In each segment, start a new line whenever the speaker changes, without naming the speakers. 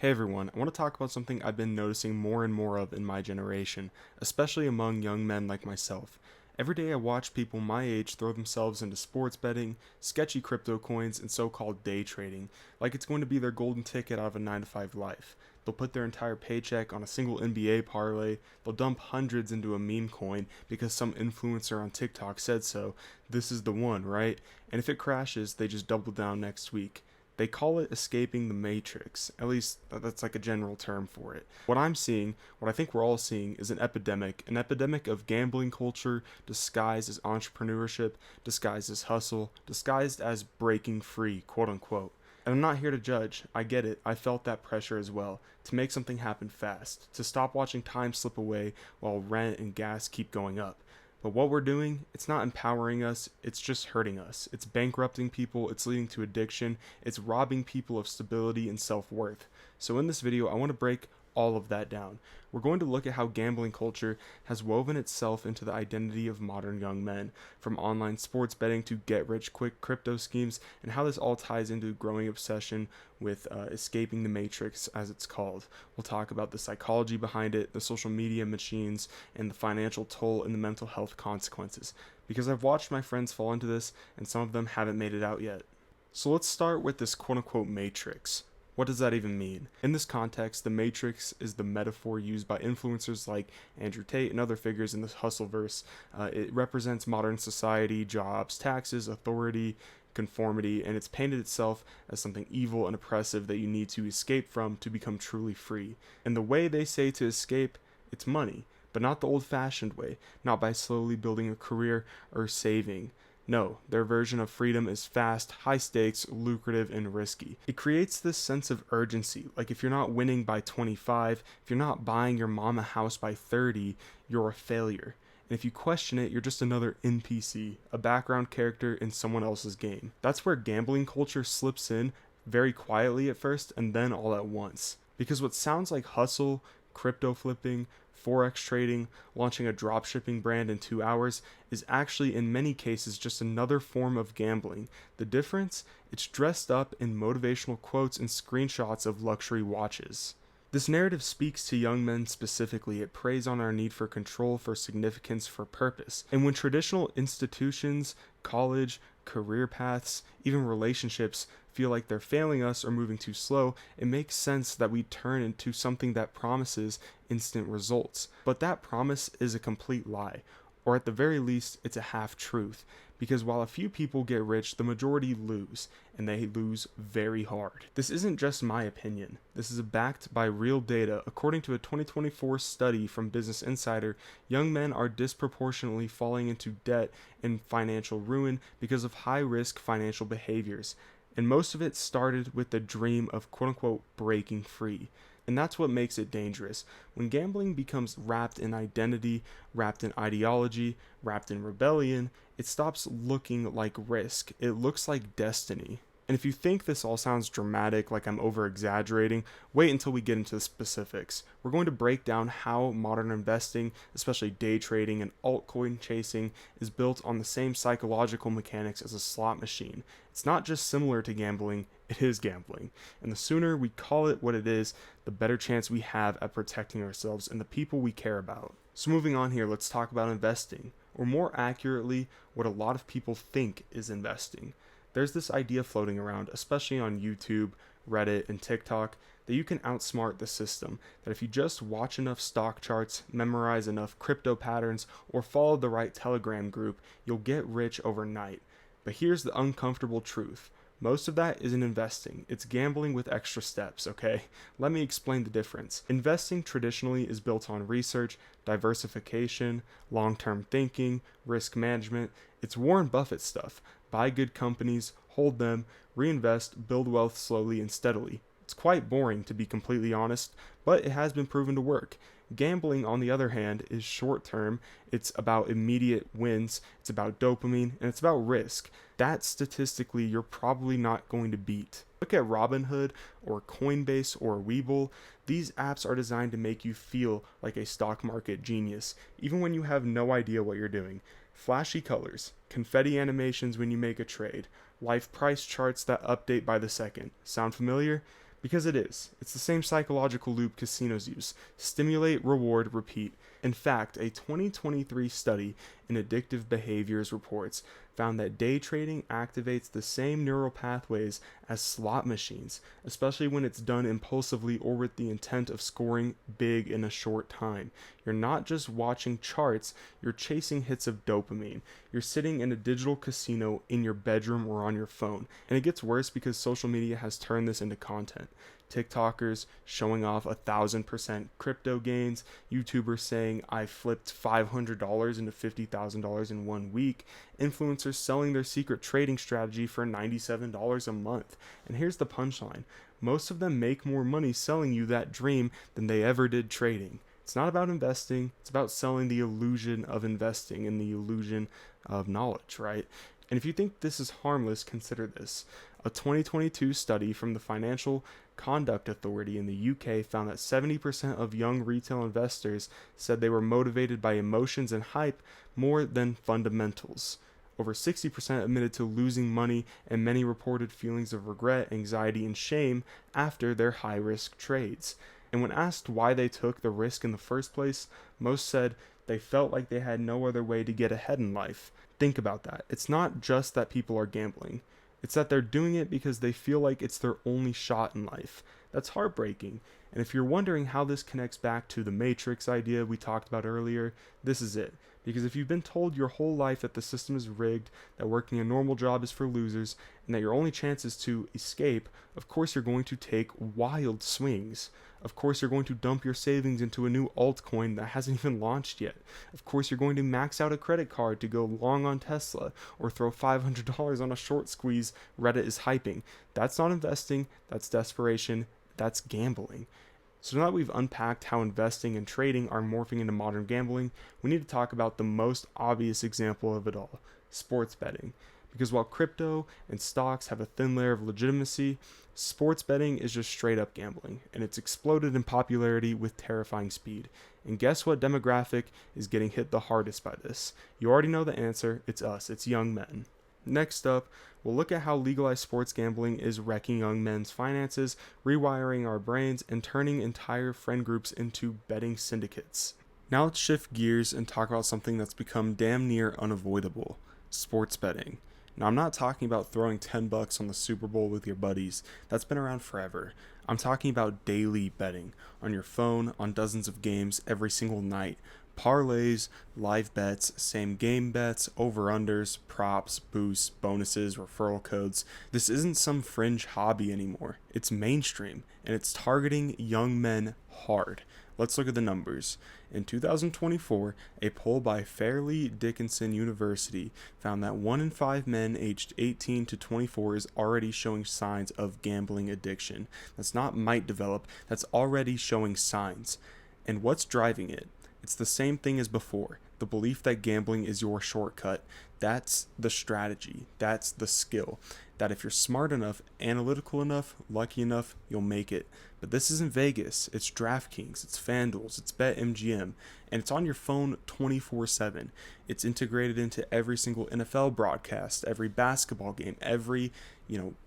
Hey everyone, I want to talk about something I've been noticing more and more of in my generation, especially among young men like myself. Every day I watch people my age throw themselves into sports betting, sketchy crypto coins, and so called day trading, like it's going to be their golden ticket out of a 9 to 5 life. They'll put their entire paycheck on a single NBA parlay, they'll dump hundreds into a meme coin because some influencer on TikTok said so. This is the one, right? And if it crashes, they just double down next week. They call it escaping the matrix. At least that's like a general term for it. What I'm seeing, what I think we're all seeing, is an epidemic of gambling culture disguised as entrepreneurship, disguised as hustle, disguised as breaking free, quote unquote. And I'm not here to judge. I get it. I felt that pressure as well. To make something happen fast. To stop watching time slip away while rent and gas keep going up. But what we're doing, it's not empowering us, it's just hurting us. It's bankrupting people, it's leading to addiction, it's robbing people of stability and self-worth. So in this video, I want to break all of that down. We're going to look at how gambling culture has woven itself into the identity of modern young men, from online sports betting to get-rich-quick crypto schemes, and how this all ties into a growing obsession with escaping the matrix, as it's called. We'll talk about the psychology behind it, the social media machines, and the financial toll and the mental health consequences. Because I've watched my friends fall into this, and some of them haven't made it out yet. So let's start with this quote-unquote matrix. What does that even mean? In this context, the matrix is the metaphor used by influencers like Andrew Tate and other figures in the hustleverse. It represents modern society, jobs, taxes, authority, conformity, and it's painted itself as something evil and oppressive that you need to escape from to become truly free. And the way they say to escape, it's money, but not the old-fashioned way, not by slowly building a career or saving. No, their version of freedom is fast, high stakes, lucrative, and risky. It creates this sense of urgency, like if you're not winning by 25, if you're not buying your mom a house by 30, you're a failure. And if you question it, you're just another NPC, a background character in someone else's game. That's where gambling culture slips in, very quietly at first, and then all at once. Because what sounds like hustle, crypto flipping, forex trading, launching a dropshipping brand in 2 hours is actually in many cases just another form of gambling. The difference? It's dressed up in motivational quotes and screenshots of luxury watches. This narrative speaks to young men specifically. It preys on our need for control, for significance, for purpose. And when traditional institutions, college, career paths, even relationships feel like they're failing us or moving too slow, it makes sense that we turn into something that promises instant results. But that promise is a complete lie, or at the very least, it's a half-truth. Because while a few people get rich, the majority lose, and they lose very hard. This isn't just my opinion. This is backed by real data. According to a 2024 study from Business Insider, young men are disproportionately falling into debt and financial ruin because of high-risk financial behaviors. And most of it started with the dream of quote-unquote breaking free. And that's what makes it dangerous. When gambling becomes wrapped in identity, wrapped in ideology, wrapped in rebellion, it stops looking like risk. It looks like destiny. And if you think this all sounds dramatic, like I'm over-exaggerating, wait until we get into the specifics. We're going to break down how modern investing, especially day trading and altcoin chasing, is built on the same psychological mechanics as a slot machine. It's not just similar to gambling, it is gambling. And the sooner we call it what it is, the better chance we have at protecting ourselves and the people we care about. So moving on here, let's talk about investing, or more accurately, what a lot of people think is investing. There's this idea floating around, especially on YouTube, Reddit, and TikTok, that you can outsmart the system, that if you just watch enough stock charts, memorize enough crypto patterns, or follow the right Telegram group, you'll get rich overnight. But here's the uncomfortable truth. Most of that isn't investing. It's gambling with extra steps, okay? Let me explain the difference. Investing traditionally is built on research, diversification, long-term thinking, risk management. It's Warren Buffett stuff. Buy good companies, hold them, reinvest, build wealth slowly and steadily. It's quite boring, to be completely honest, but it has been proven to work. Gambling, on the other hand, is short-term. It's about immediate wins, it's about dopamine, and it's about risk. That statistically you're probably not going to beat. Look at Robinhood or Coinbase or Webull. These apps are designed to make you feel like a stock market genius, even when you have no idea what you're doing. Flashy colors, confetti animations when you make a trade, live price charts that update by the second. Sound familiar? Because it is. It's the same psychological loop casinos use: stimulate, reward, repeat. In fact, a 2023 study in addictive behaviors reports found that day trading activates the same neural pathways as slot machines, especially when it's done impulsively or with the intent of scoring big in a short time. You're not just watching charts, you're chasing hits of dopamine. You're sitting in a digital casino in your bedroom or on your phone. And it gets worse because social media has turned this into content. TikTokers showing off 1,000% crypto gains, YouTubers saying I flipped $500 into $50,000 in 1 week, influencers selling their secret trading strategy for $97 a month. And here's the punchline: most of them make more money selling you that dream than they ever did trading. It's not about investing, it's about selling the illusion of investing and the illusion of knowledge, right? And if you think this is harmless, consider this. A 2022 study from the Financial Conduct Authority in the UK found that 70% of young retail investors said they were motivated by emotions and hype more than fundamentals. Over 60% admitted to losing money, and many reported feelings of regret, anxiety, and shame after their high-risk trades. And when asked why they took the risk in the first place, most said they felt like they had no other way to get ahead in life. Think about that. It's not just that people are gambling. It's that they're doing it because they feel like it's their only shot in life. That's heartbreaking. And if you're wondering how this connects back to the Matrix idea we talked about earlier, this is it. Because if you've been told your whole life that the system is rigged, that working a normal job is for losers, and that your only chance is to escape, of course you're going to take wild swings. Of course you're going to dump your savings into a new altcoin that hasn't even launched yet. Of course you're going to max out a credit card to go long on Tesla, or throw $500 on a short squeeze Reddit is hyping. That's not investing, that's desperation, that's gambling. So now that we've unpacked how investing and trading are morphing into modern gambling, we need to talk about the most obvious example of it all: sports betting. Because while crypto and stocks have a thin layer of legitimacy, sports betting is just straight up gambling, and it's exploded in popularity with terrifying speed. And guess what demographic is getting hit the hardest by this? You already know the answer: it's us, it's young men. Next up, we'll look at how legalized sports gambling is wrecking young men's finances, rewiring our brains, and turning entire friend groups into betting syndicates. Now let's shift gears and talk about something that's become damn near unavoidable: sports betting. Now, I'm not talking about throwing $10 on the Super Bowl with your buddies. That's been around forever. I'm talking about daily betting on your phone, on dozens of games every single night. Parlays, live bets, same game bets, over-unders, props, boosts, bonuses, referral codes. This isn't some fringe hobby anymore. It's mainstream, and it's targeting young men hard. Let's look at the numbers. In 2024, a poll by Fairleigh Dickinson University found that 1 in 5 men aged 18 to 24 is already showing signs of gambling addiction. That's not might develop, that's already showing signs. And what's driving it? It's the same thing as before: the belief that gambling is your shortcut. That's the strategy, that's the skill. That if you're smart enough, analytical enough, lucky enough, you'll make it. But this isn't Vegas, it's DraftKings, it's FanDuel, it's BetMGM, and it's on your phone 24/7. It's integrated into every single NFL broadcast, every basketball game, every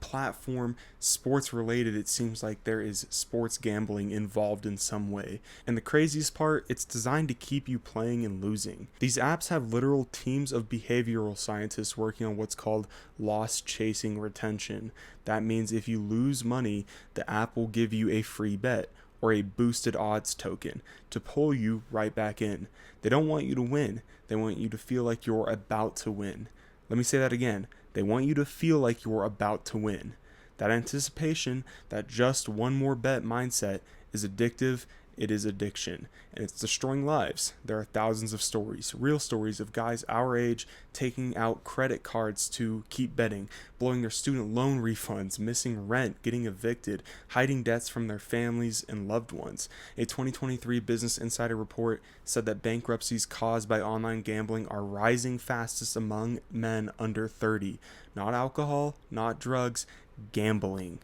platform sports related. It seems like there is sports gambling involved in some way. And the craziest part, it's designed to keep you playing and losing. These apps have literal teams of behavioral scientists working on what's called loss chasing retention. That means if you lose money, the app will give you a free bet or a boosted odds token to pull you right back in. They don't want you to win. They want you to feel like you're about to win. Let me say that again. They want you to feel like you're about to win. That anticipation, that just one more bet mindset is addictive. It is addiction, and it's destroying lives. There are thousands of stories, real stories of guys our age taking out credit cards to keep betting, blowing their student loan refunds, missing rent, getting evicted, hiding debts from their families and loved ones. A 2023 Business Insider report said that bankruptcies caused by online gambling are rising fastest among men under 30. Not alcohol, not drugs, gambling.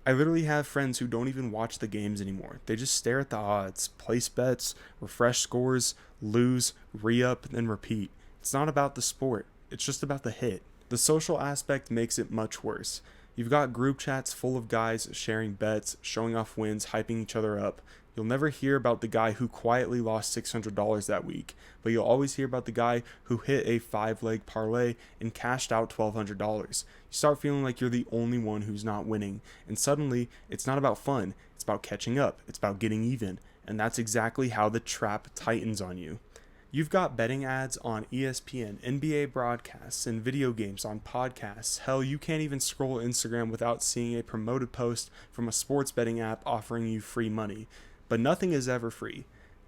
I literally have friends who don't even watch the games anymore. They just stare at the odds, place bets, refresh scores, lose, re-up, then repeat. It's not about the sport. It's just about the hit. The social aspect makes it much worse. You've got group chats full of guys sharing bets, showing off wins, hyping each other up. You'll never hear about the guy who quietly lost $600 that week, but you'll always hear about the guy who hit a 5-leg parlay and cashed out $1,200. You start feeling like you're the only one who's not winning, and suddenly it's not about fun, it's about catching up, it's about getting even, and that's exactly how the trap tightens on you. You've got betting ads on ESPN, NBA broadcasts, and video games on podcasts. Hell, you can't even scroll Instagram without seeing a promoted post from a sports betting app offering you free money. But nothing is ever free.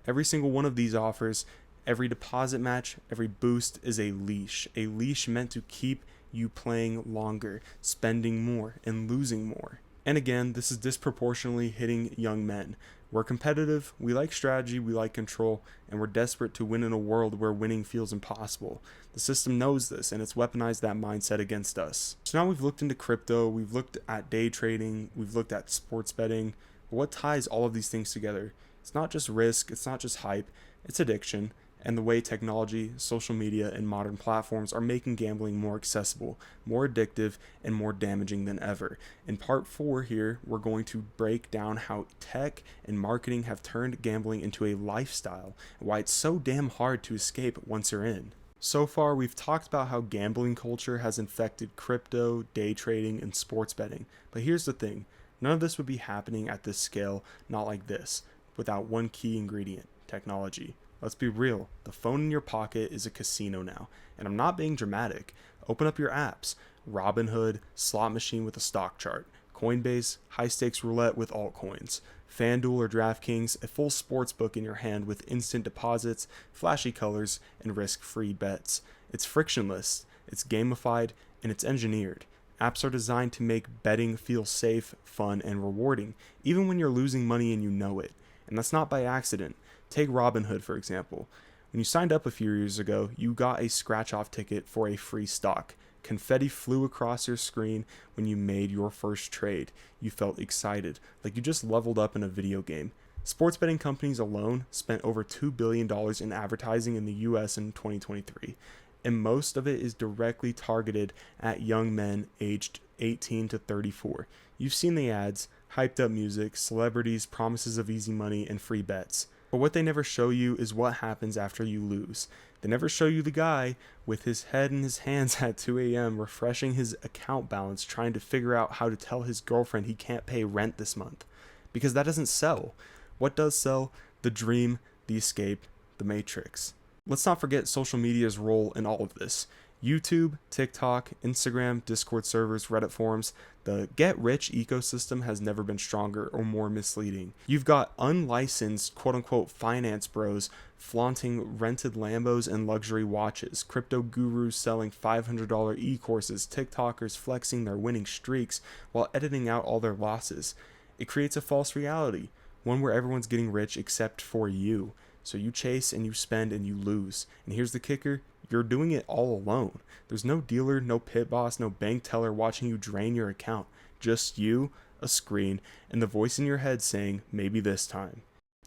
Every single one of these offers, every deposit match, every boost is a leash meant to keep you playing longer, spending more, and losing more. And again, this is disproportionately hitting young men. We're competitive, we like strategy, we like control, and we're desperate to win in a world where winning feels impossible. The system knows this, and it's weaponized that mindset against us. So now we've looked into crypto, we've looked at day trading, we've looked at sports betting. But what ties all of these things together? It's not just risk, it's not just hype, it's addiction, and the way technology, social media, and modern platforms are making gambling more accessible, more addictive, and more damaging than ever. In part 4 here, we're going to break down how tech and marketing have turned gambling into a lifestyle, and why it's so damn hard to escape once you're in. So far, we've talked about how gambling culture has infected crypto, day trading, and sports betting. But here's the thing, none of this would be happening at this scale, not like this, without one key ingredient, technology. Let's be real, the phone in your pocket is a casino now, and I'm not being dramatic. Open up your apps, Robinhood, slot machine with a stock chart, Coinbase, high stakes roulette with altcoins, FanDuel or DraftKings, a full sports book in your hand with instant deposits, flashy colors, and risk-free bets. It's frictionless, it's gamified, and it's engineered. Apps are designed to make betting feel safe, fun, and rewarding, even when you're losing money and you know it. And that's not by accident. Take Robinhood, for example. When you signed up a few years ago, you got a scratch-off ticket for a free stock. Confetti flew across your screen when you made your first trade. You felt excited, like you just leveled up in a video game. Sports betting companies alone spent over $2 billion in advertising in the US in 2023, and most of it is directly targeted at young men aged 18 to 34. You've seen the ads, hyped up music, celebrities, promises of easy money, and free bets. But what they never show you is what happens after you lose. They never show you the guy with his head in his hands at 2 a.m. refreshing his account balance, trying to figure out how to tell his girlfriend he can't pay rent this month. Because that doesn't sell. What does sell? The dream, the escape, the matrix. Let's not forget social media's role in all of this. YouTube, TikTok, Instagram, Discord servers, Reddit forums, the get-rich ecosystem has never been stronger or more misleading. You've got unlicensed quote-unquote finance bros flaunting rented Lambos and luxury watches, crypto gurus selling $500 e-courses, TikTokers flexing their winning streaks while editing out all their losses. It creates a false reality, one where everyone's getting rich except for you. So you chase and you spend and you lose. And here's the kicker, you're doing it all alone. There's no dealer, no pit boss, no bank teller watching you drain your account. Just you, a screen, and the voice in your head saying, maybe this time.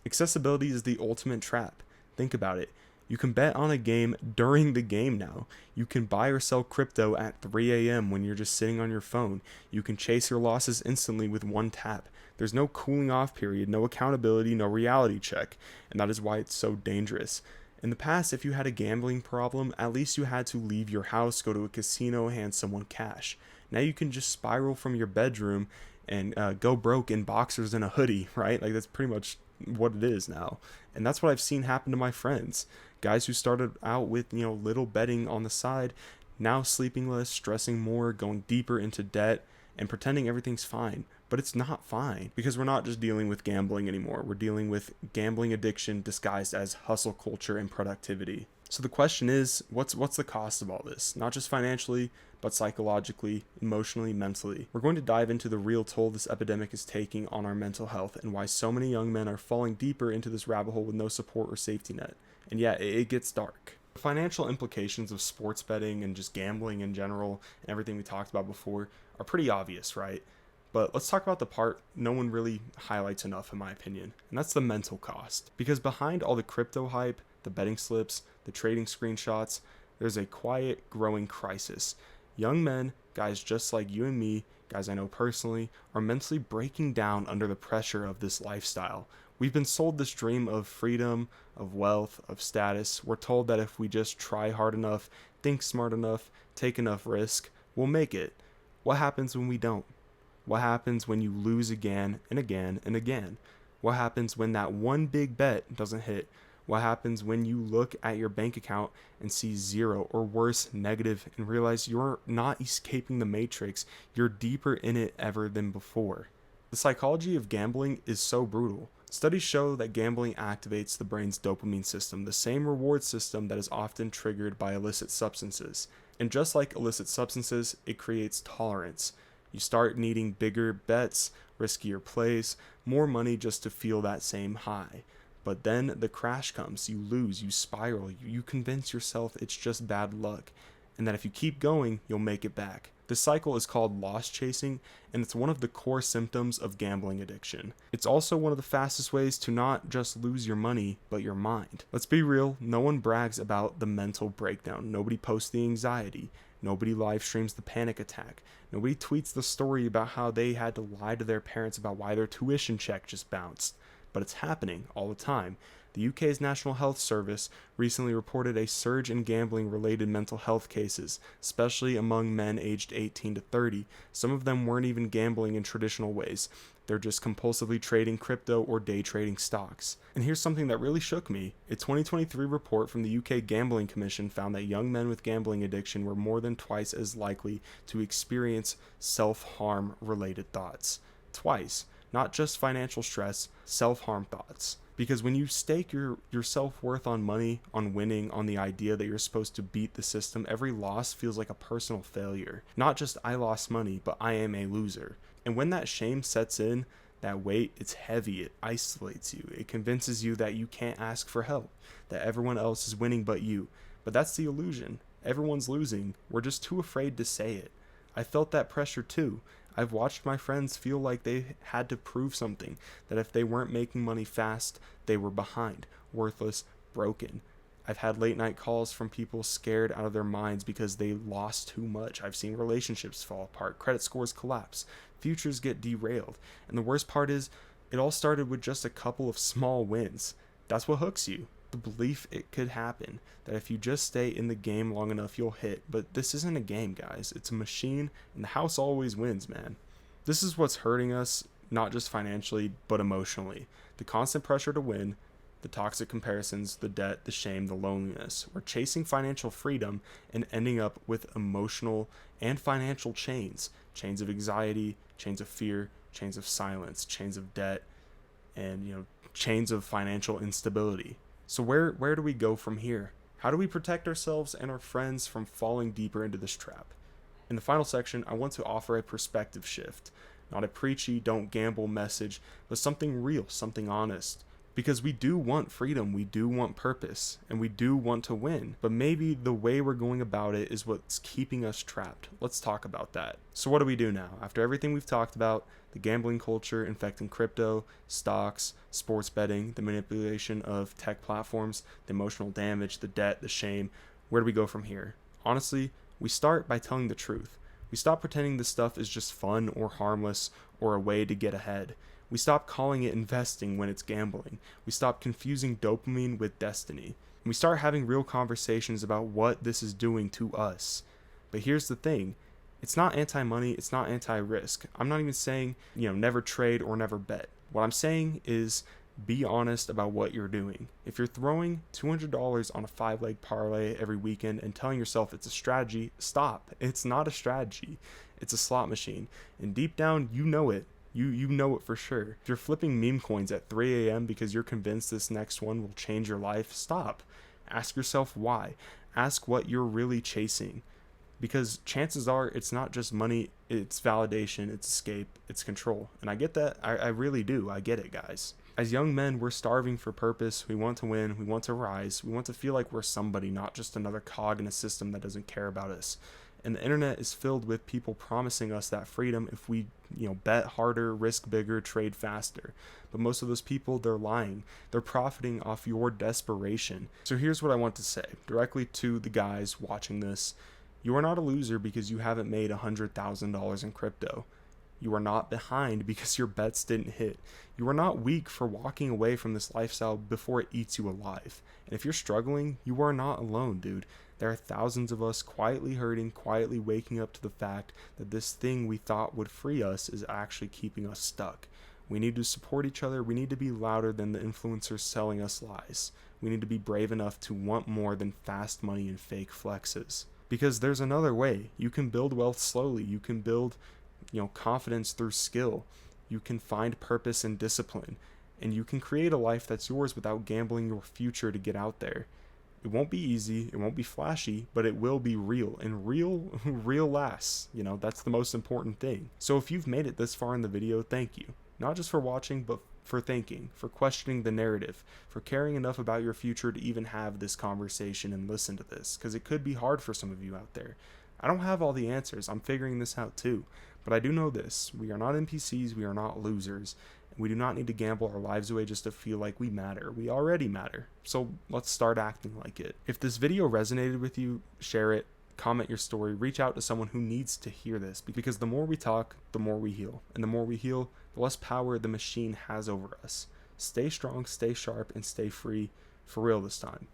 Accessibility is the ultimate trap. Think about it. You can bet on a game during the game now. You can buy or sell crypto at 3 a.m. when you're just sitting on your phone. You can chase your losses instantly with one tap. There's no cooling off period, no accountability, no reality check, and that is why it's so dangerous. In the past, if you had a gambling problem, at least you had to leave your house, go to a casino, hand someone cash. Now you can just spiral from your bedroom and go broke in boxers and a hoodie, right? Like that's pretty much what it is now. And that's what I've seen happen to my friends. Guys who started out with, little betting on the side, now sleeping less, stressing more, going deeper into debt, and pretending everything's fine. But it's not fine, because we're not just dealing with gambling anymore. We're dealing with gambling addiction disguised as hustle culture and productivity. So the question is, what's the cost of all this? Not just financially, but psychologically, emotionally, mentally. We're going to dive into the real toll this epidemic is taking on our mental health and why so many young men are falling deeper into this rabbit hole with no support or safety net. And yeah, it gets dark. The financial implications of sports betting and just gambling in general and everything we talked about before are pretty obvious, right? But let's talk about the part no one really highlights enough, in my opinion, and that's the mental cost. Because behind all the crypto hype, the betting slips, the trading screenshots, there's a quiet, growing crisis. Young men, guys just like you and me, guys I know personally, are mentally breaking down under the pressure of this lifestyle. We've been sold this dream of freedom, of wealth, of status. We're told that if we just try hard enough, think smart enough, take enough risk, we'll make it. What happens when we don't? What happens when you lose again and again and again? What happens when that one big bet doesn't hit? What happens when you look at your bank account and see zero or worse, negative, and realize you're not escaping the matrix, you're deeper in it ever than before? The psychology of gambling is so brutal. Studies show that gambling activates the brain's dopamine system, the same reward system that is often triggered by illicit substances. And just like illicit substances, it creates tolerance. You start needing bigger bets, riskier plays, more money just to feel that same high. But then the crash comes, you lose, you spiral, you convince yourself it's just bad luck, and that if you keep going, you'll make it back. This cycle is called loss chasing, and it's one of the core symptoms of gambling addiction. It's also one of the fastest ways to not just lose your money, but your mind. Let's be real, no one brags about the mental breakdown. Nobody posts the anxiety. Nobody live streams the panic attack. Nobody tweets the story about how they had to lie to their parents about why their tuition check just bounced. But it's happening all the time. The UK's National Health Service recently reported a surge in gambling-related mental health cases, especially among men aged 18 to 30. Some of them weren't even gambling in traditional ways. They're just compulsively trading crypto or day trading stocks. And here's something that really shook me. A 2023 report from the UK Gambling Commission found that young men with gambling addiction were more than twice as likely to experience self-harm related thoughts. Twice. Not just financial stress, self-harm thoughts. Because when you stake your self-worth on money, on winning, on the idea that you're supposed to beat the system, every loss feels like a personal failure. Not just I lost money, but I am a loser. And when that shame sets in, that weight, it's heavy, it isolates you. It convinces you that you can't ask for help, that everyone else is winning but you. But that's the illusion. Everyone's losing. We're just too afraid to say it. I felt that pressure too. I've watched my friends feel like they had to prove something, that if they weren't making money fast, they were behind, worthless, broken. I've had late night calls from people scared out of their minds because they lost too much. I've seen relationships fall apart, credit scores collapse, futures get derailed. And the worst part is, it all started with just a couple of small wins. That's what hooks you. The belief it could happen, that if you just stay in the game long enough, you'll hit. But this isn't a game, guys. It's a machine, and the house always wins, man. This is what's hurting us, not just financially, but emotionally. The constant pressure to win, the toxic comparisons, the debt, the shame, the loneliness. We're chasing financial freedom and ending up with emotional and financial chains. Chains of anxiety, chains of fear, chains of silence, chains of debt, and, chains of financial instability. So where do we go from here? How do we protect ourselves and our friends from falling deeper into this trap? In the final section, I want to offer a perspective shift. Not a preachy, don't gamble message, but something real, something honest. Because we do want freedom, we do want purpose, and we do want to win. But maybe the way we're going about it is what's keeping us trapped. Let's talk about that. So what do we do now? After everything we've talked about, the gambling culture infecting crypto, stocks, sports betting, the manipulation of tech platforms, the emotional damage, the debt, the shame, where do we go from here? Honestly, we start by telling the truth. We stop pretending this stuff is just fun or harmless or a way to get ahead. We stop calling it investing when it's gambling. We stop confusing dopamine with destiny. And we start having real conversations about what this is doing to us. But here's the thing. It's not anti-money. It's not anti-risk. I'm not even saying, never trade or never bet. What I'm saying is be honest about what you're doing. If you're throwing $200 on a 5-leg parlay every weekend and telling yourself it's a strategy, stop. It's not a strategy. It's a slot machine. And deep down, you know it. You know it for sure. If you're flipping meme coins at 3 a.m. because you're convinced this next one will change your life, stop. Ask yourself why. Ask what you're really chasing. Because chances are it's not just money, it's validation, it's escape, it's control. And I get that. I really do. I get it, guys. As young men, we're starving for purpose. We want to win. We want to rise. We want to feel like we're somebody, not just another cog in a system that doesn't care about us. And the internet is filled with people promising us that freedom if we, bet harder, risk bigger, trade faster. But most of those people, they're lying. They're profiting off your desperation. So here's what I want to say directly to the guys watching this. You are not a loser because you haven't made $100,000 in crypto. You are not behind because your bets didn't hit. You are not weak for walking away from this lifestyle before it eats you alive. And if you're struggling, you are not alone, dude. There are thousands of us quietly hurting, quietly waking up to the fact that this thing we thought would free us is actually keeping us stuck. We need to support each other. We need to be louder than the influencers selling us lies. We need to be brave enough to want more than fast money and fake flexes. Because there's another way. You can build wealth slowly. You can build, confidence through skill. You can find purpose and discipline. And you can create a life that's yours without gambling your future to get out there. It won't be easy, it won't be flashy, but it will be real. And real lasts. That's the most important thing. So if you've made it this far in the video, thank you. Not just for watching, but for thinking, for questioning the narrative, for caring enough about your future to even have this conversation and listen to this, because it could be hard for some of you out there. I don't have all the answers, I'm figuring this out too, but I do know this: we are not NPCs, we are not losers, and we do not need to gamble our lives away just to feel like we matter. We already matter, so let's start acting like it. If this video resonated with you, share it, comment your story, reach out to someone who needs to hear this, because the more we talk, the more we heal, and the more we heal, the less power the machine has over us. Stay strong, stay sharp, and stay free, for real this time.